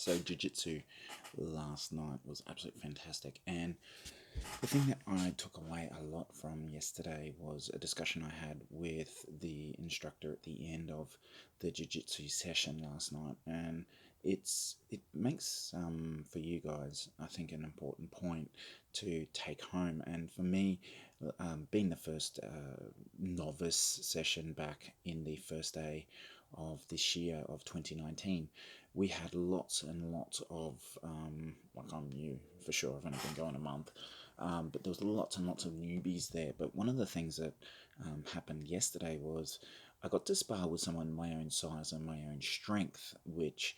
So jiu-jitsu last night was absolutely fantastic, and the thing that I took away a lot from yesterday was a discussion I had with the instructor at the end of the jiu-jitsu session last night, and it makes for you guys, I think, an important point to take home. And for me, being the first novice session back in the first day of this year of 2019, we had lots and lots of like, I'm new for sure, I've only been going a month, but there was lots and lots of newbies there. But one of the things that happened yesterday was I got to spar with someone my own size and my own strength, which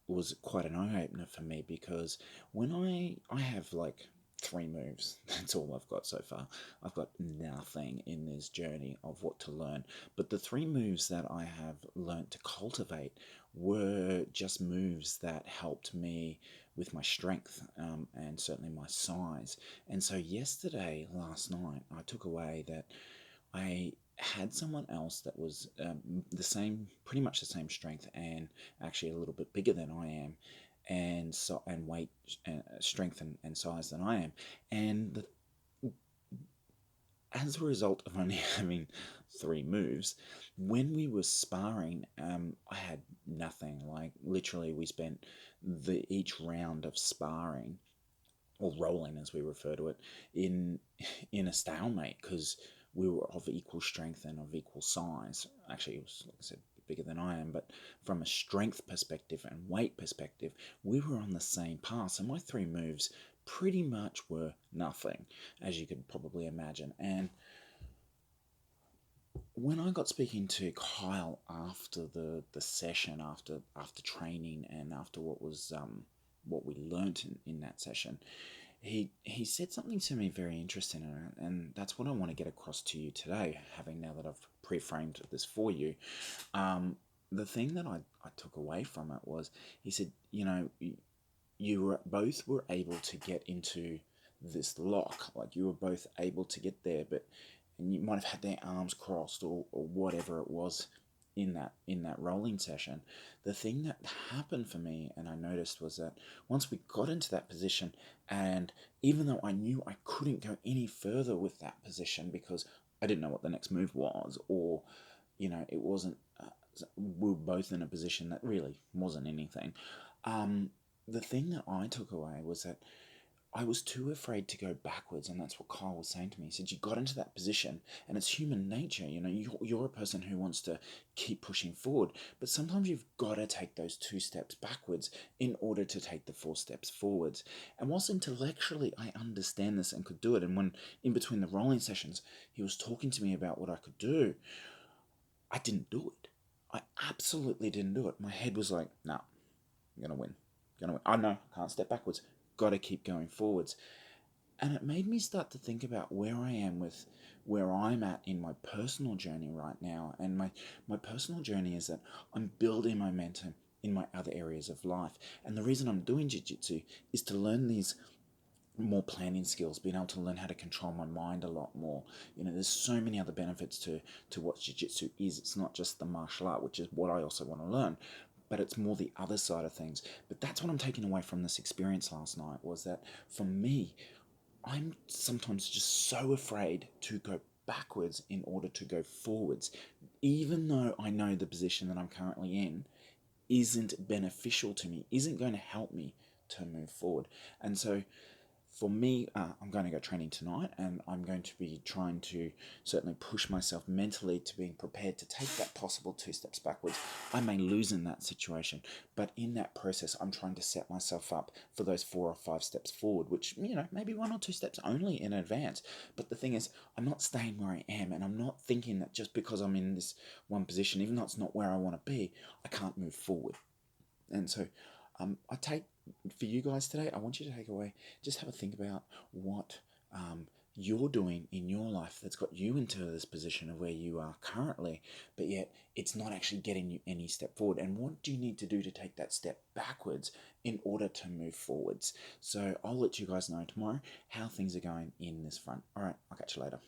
was quite an eye opener for me, because when I have like three moves. That's all I've got so far. I've got nothing in this journey of what to learn. But the three moves that I have learnt to cultivate were just moves that helped me with my strength, and certainly my size. And so last night, I took away that I had someone else that was pretty much the same strength, and actually a little bit bigger than I am, and so and weight, strength, and size than I am, and as a result of only having three moves, when we were sparring, I had nothing. Like, literally, we spent the each round of sparring, or rolling as we refer to it, in in a stalemate, because we were of equal strength and of equal size. Actually, it was, like I said, bigger than I am, but from a strength perspective and weight perspective, we were on the same path. So my three moves pretty much were nothing, as you could probably imagine. And when I got speaking to Kyle after the session, after training, and after what we learnt in that session, he said something to me very interesting, and that's what I want to get across to you today, having now that I've pre-framed this for you. The thing that I took away from it was, he said, you both were able to get into this lock, like you were both able to get there, but and you might have had their arms crossed, or whatever it was in that rolling session. The thing that happened for me, and I noticed, was that once we got into that position, and even though I knew I couldn't go any further with that position because I didn't know what the next move was, or it wasn't, we were both in a position that really wasn't anything. The thing that I took away was that I was too afraid to go backwards, and that's what Kyle was saying to me. He said, you got into that position, and it's human nature. You're a person who wants to keep pushing forward, but sometimes you've got to take those two steps backwards in order to take the four steps forwards. And whilst intellectually I understand this and could do it, and when in between the rolling sessions he was talking to me about what I could do, I didn't do it. I absolutely didn't do it. My head was like, "No, I'm gonna win. Gonna win. I know I can't step backwards. Got to keep going forwards." And it made me start to think about where I am with where I'm at in my personal journey right now. And my personal journey is that I'm building momentum in my other areas of life. And the reason I'm doing jiu-jitsu is to learn these more planning skills, being able to learn how to control my mind a lot more. There's so many other benefits to what jiu-jitsu is. It's not just the martial art, which is what I also want to learn, but it's more the other side of things. But that's what I'm taking away from this experience last night, was that for me, I'm sometimes just so afraid to go backwards in order to go forwards, even though I know the position that I'm currently in isn't beneficial to me, isn't going to help me to move forward. And so for me, I'm going to go training tonight, and I'm going to be trying to certainly push myself mentally to being prepared to take that possible two steps backwards. I may lose in that situation, but in that process, I'm trying to set myself up for those 4 or 5 steps forward, which, maybe 1 or 2 steps only in advance. But the thing is, I'm not staying where I am, and I'm not thinking that just because I'm in this one position, even though it's not where I want to be, I can't move forward. And so, I take for you guys today, I want you to take away, just have a think about what you're doing in your life that's got you into this position of where you are currently, but yet it's not actually getting you any step forward. And what do you need to do to take that step backwards in order to move forwards? So I'll let you guys know tomorrow how things are going in this front. All right, I'll catch you later.